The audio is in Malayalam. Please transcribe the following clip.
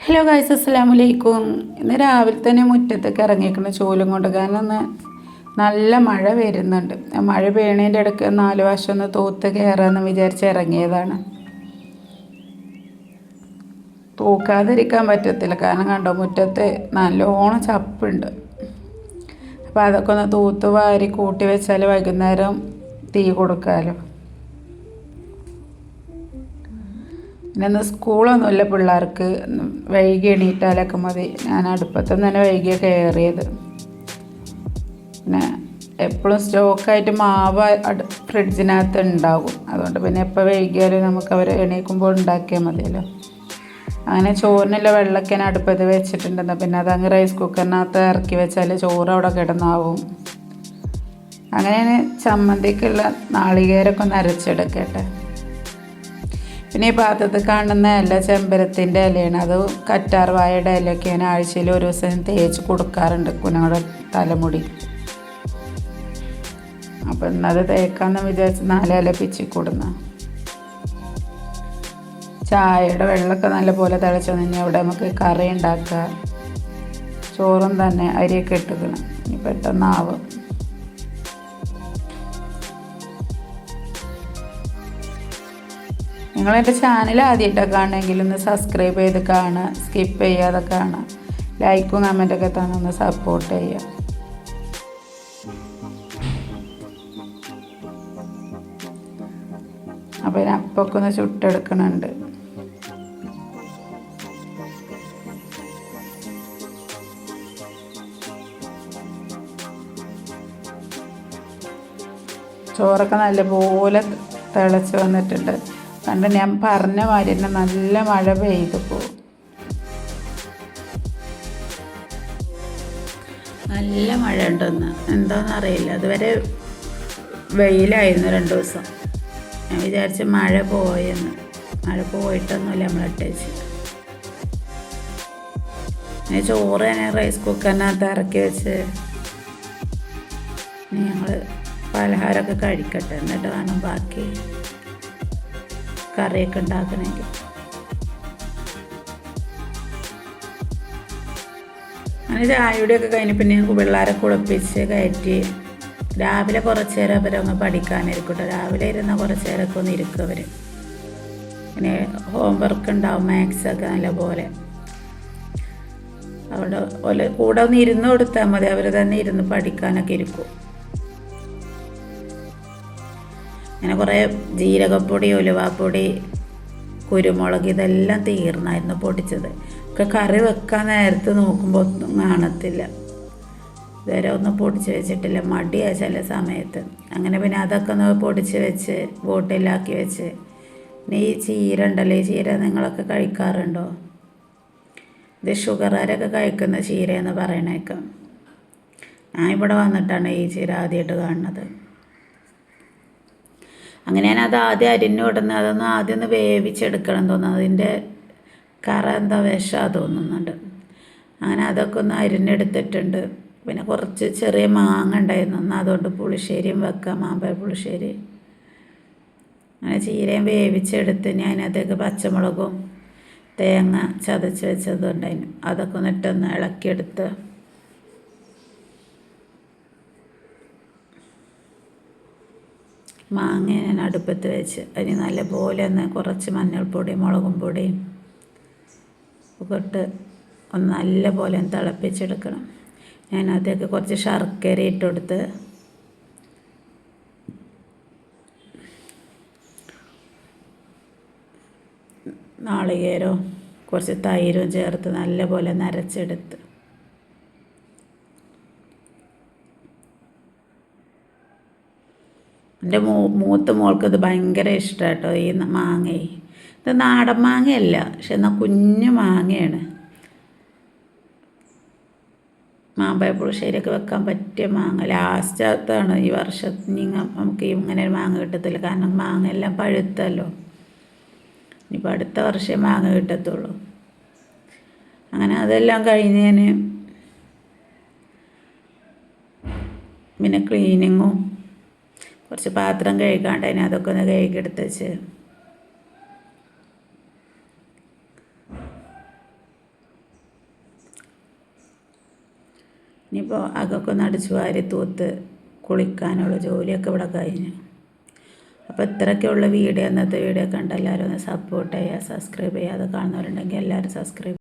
ഹലോ ഗൈസ്, അസ്സലാമു അലൈക്കും. ഇന്ന് രാവിലെ തന്നെ മുറ്റത്തേക്ക് ഇറങ്ങിയിരിക്കുന്ന ചോലും കൊണ്ട്. കാരണം ഇന്ന് നല്ല മഴ വരുന്നുണ്ട്. മഴ പെയ്യണേൻ്റെ ഇടയ്ക്ക് 4 വശം ഒന്ന് തൂത്ത് കയറാമെന്ന് വിചാരിച്ച് ഇറങ്ങിയതാണ്. തൂക്കാതിരിക്കാൻ പറ്റത്തില്ല, കാരണം കണ്ടോ മുറ്റത്ത് നല്ലോണം ചപ്പുണ്ട്. അപ്പോൾ അതൊക്കെ ഒന്ന് തൂത്ത് വാരി കൂട്ടി വെച്ചാൽ വൈകുന്നേരം തീ കൊടുക്കാമല്ലോ. പിന്നെ ഇന്ന് സ്കൂളൊന്നുമില്ല പിള്ളേർക്ക്, വൈകി എണീറ്റാലൊക്കെ മതി. ഞാൻ അടുപ്പത്തുനിന്ന് തന്നെ വൈകിയ കയറിയത്. പിന്നെ എപ്പോഴും സ്റ്റോക്കായിട്ട് മാവ് ഫ്രിഡ്ജിനകത്ത് ഉണ്ടാകും. അതുകൊണ്ട് പിന്നെ എപ്പോൾ വൈകിയാലും നമുക്ക് അവർ എണീക്കുമ്പോൾ ഉണ്ടാക്കിയാൽ മതിയല്ലോ. അങ്ങനെ ചോറിനുള്ള വെള്ളമൊക്കെ ഞാൻ അടുപ്പത്ത് വെച്ചിട്ടുണ്ടെന്ന്. പിന്നെ അതങ്ങ് റൈസ് കുക്കറിനകത്ത് ഇറക്കി വെച്ചാൽ ചോറ് അവിടെ കിടന്നാവും. അങ്ങനെ ചമ്മന്തിക്കുള്ള നാളികേരമൊക്കെ ഒന്ന് അരച്ചെടുക്കട്ടെ. പിന്നെ ഈ പാത്രത്തിൽ കാണുന്ന ഇല ചെമ്പരത്തിൻ്റെ ഇലയാണ്. അത് കറ്റാർ വാഴയുടെ ഇലയൊക്കെ ഞാൻ ആഴ്ചയിൽ ഒരു ദിവസം തേച്ച് കൊടുക്കാറുണ്ട് കുഞ്ഞുങ്ങളുടെ തലമുടി. അപ്പം ഇന്നത് തേക്കാമെന്ന് വിചാരിച്ച് 4 ഇല പിച്ചി കൊടുന്ന. ചായയുടെ വെള്ളമൊക്കെ നല്ലപോലെ തിളച്ചു കഴിഞ്ഞാൽ അവിടെ നമുക്ക് കറി ഉണ്ടാക്കുക. ചോറും തന്നെ അരിയൊക്കെ ഇട്ടുക്കണം, ഇനി പെട്ടെന്നാവും. നിങ്ങളെൻ്റെ ചാനൽ ആദ്യമായിട്ടൊക്കെ കാണുമെങ്കിൽ ഒന്ന് സബ്സ്ക്രൈബ് ചെയ്ത് കാണുക, സ്കിപ്പ് ചെയ്യാതെ കാണുക, ലൈക്കും കമൻറ്റൊക്കെ തന്നെ ഒന്ന് സപ്പോർട്ട് ചെയ്യുക. അപ്പോൾ ഞാൻ അപ്പൊക്കെ ഒന്ന് ചുട്ടെടുക്കണുണ്ട്. ചോറൊക്കെ നല്ലപോലെ തിളച്ച് വന്നിട്ടുണ്ട്. കണ്ട് ഞാൻ പറഞ്ഞ മാതിരി തന്നെ നല്ല മഴ പെയ്തു പോകും. നല്ല മഴ ഉണ്ടെന്ന് എന്താണെന്നറിയില്ല. അതുവരെ വെയിലായിരുന്നു 2 ദിവസം. ഞാൻ വിചാരിച്ച് മഴ പോയെന്ന്. മഴ പോയിട്ടൊന്നുമില്ല, നമ്മളിട്ടേച്ച്. ഞാൻ ചോറ് തന്നെ റൈസ് കുക്കറിനകത്ത് ഇറക്കി വെച്ച് ഞങ്ങൾ പലഹാരമൊക്കെ കഴിക്കട്ടെ, എന്നിട്ട് വേണം ബാക്കി കറിയൊക്കെ ഉണ്ടാക്കണമെങ്കിൽ. അങ്ങനെ ചായയുടെയൊക്കെ കഴിഞ്ഞ് പിന്നെ പിള്ളേരെ കുളിപ്പിച്ച് കയറ്റി രാവിലെ കുറച്ച് നേരം അവരൊന്ന് പഠിക്കാനിരിക്കട്ടെ. രാവിലെ ഇരുന്നാൽ കുറച്ച് നേരമൊക്കെ ഒന്ന് ഇരിക്കും അവർ. പിന്നെ ഹോംവർക്ക് ഉണ്ടാവും, മാത്സൊക്കെ നല്ലപോലെ. അവിടെ കൂടെ ഒന്ന് ഇരുന്ന് കൊടുത്താൽ മതി, അവർ തന്നെ ഇരുന്ന് പഠിക്കാനൊക്കെ ഇരിക്കും. അങ്ങനെ കുറേ ജീരകപ്പൊടി, ഉലുവാപ്പൊടി, കുരുമുളക് ഇതെല്ലാം തീർന്നായിരുന്നു പൊടിച്ചത്. ഒക്കെ കറി വെക്കാൻ നേരത്ത് നോക്കുമ്പോൾ ഒന്നും കാണത്തില്ല. ഇതുവരെ ഒന്നും പൊടിച്ച് വെച്ചിട്ടില്ല, മടിയാണ് ചില സമയത്ത്. അങ്ങനെ പിന്നെ അതൊക്കെ ഒന്ന് പൊടിച്ച് വെച്ച് ബോട്ടിലാക്കി വെച്ച്. പിന്നെ ഈ ചീര ഉണ്ടല്ലോ, ഈ ചീര നിങ്ങളൊക്കെ കഴിക്കാറുണ്ടോ? ഇത് ഷുഗറുകാരൊക്കെ കഴിക്കുന്ന ചീരയെന്ന് പറയണേക്കാം. ഞാൻ ഇവിടെ വന്നിട്ടാണ് ഈ ചീര ആദ്യമായിട്ട് കാണുന്നത്. അങ്ങനെ ഞാൻ അത് ആദ്യം അരിഞ്ഞു കൊടുന്ന് അതൊന്ന് ആദ്യം ഒന്ന് വേവിച്ചെടുക്കണം തോന്നുന്നു. അതിൻ്റെ കറ എന്താ വിഷമാണ് തോന്നുന്നുണ്ട്. അങ്ങനെ അതൊക്കെ ഒന്ന് അരിഞ്ഞെടുത്തിട്ടുണ്ട്. പിന്നെ കുറച്ച് ചെറിയ മാങ്ങ ഉണ്ടായിരുന്നു, എന്നാൽ അതുകൊണ്ട് പുളിശ്ശേരിയും വെക്കാം, മാമ്പഴ പുളിശ്ശേരി. അങ്ങനെ ചീരയും വേവിച്ചെടുത്ത് ഞാൻ അതിനകത്തേക്ക് പച്ചമുളകും തേങ്ങ ചതച്ച് വെച്ചതുണ്ടായിരുന്നു, അതൊക്കെ ഒന്നിട്ടൊന്ന് ഇളക്കിയെടുത്ത് മാങ്ങ ഞാൻ അടുപ്പത്ത് വെച്ച് അതിന് നല്ലപോലെ ഒന്ന് കുറച്ച് മഞ്ഞൾപ്പൊടിയും മുളകും പൊടിയും ഒക്കെ ഇട്ട് ഒന്ന് നല്ലപോലെ ഒന്ന് തിളപ്പിച്ചെടുക്കണം. അതിനകത്തേക്ക് കുറച്ച് ശർക്കര ഇട്ടുകൊടുത്ത് നാളികേരവും കുറച്ച് തൈരും ചേർത്ത് നല്ലപോലെ നരച്ചെടുത്ത് എൻ്റെ മൂത്ത മോൾക്ക് ഇത് ഭയങ്കര ഇഷ്ടമാണ് കേട്ടോ, ഈ മാങ്ങ. ഇത് നാടൻ മാങ്ങയല്ല, പക്ഷെ എന്നാൽ കുഞ്ഞു മാങ്ങയാണ്. മാമ്പഴ പുളിശ്ശേരിയൊക്കെ വെക്കാൻ പറ്റിയ മാങ്ങ. ലാസ്റ്റത്താണ് ഈ വർഷം നമുക്ക് ഇങ്ങനെ ഒരു മാങ്ങ കിട്ടത്തില്ല, കാരണം മാങ്ങ എല്ലാം പഴുത്തല്ലോ. ഇനിയിപ്പോൾ അടുത്ത വർഷമേ മാങ്ങ കിട്ടത്തുള്ളൂ. അങ്ങനെ അതെല്ലാം കഴിഞ്ഞ് ഞാൻ പിന്നെ ക്ലീനിങ്ങും കുറച്ച് പാത്രം കഴുകാണ്ട് അതൊക്കെ ഒന്ന് കഴുകിയെടുത്ത് വെച്ച് ഇനിയിപ്പോൾ അകൊക്കെ ഒന്ന് അടിച്ച് വാരി തൂത്ത് കുളിക്കാനുള്ള ജോലിയൊക്കെ ഇവിടെ കഴിഞ്ഞു. അപ്പോൾ ഇത്രയൊക്കെയുള്ള വീഡിയോ, ഇന്നത്തെ വീഡിയോ കണ്ട് എല്ലാവരും ഒന്ന് സപ്പോർട്ട് ചെയ്യുക, സബ്സ്ക്രൈബ് ചെയ്യുക. അത് കാണുന്നവരുണ്ടെങ്കിൽ എല്ലാവരും സബ്സ്ക്രൈബ്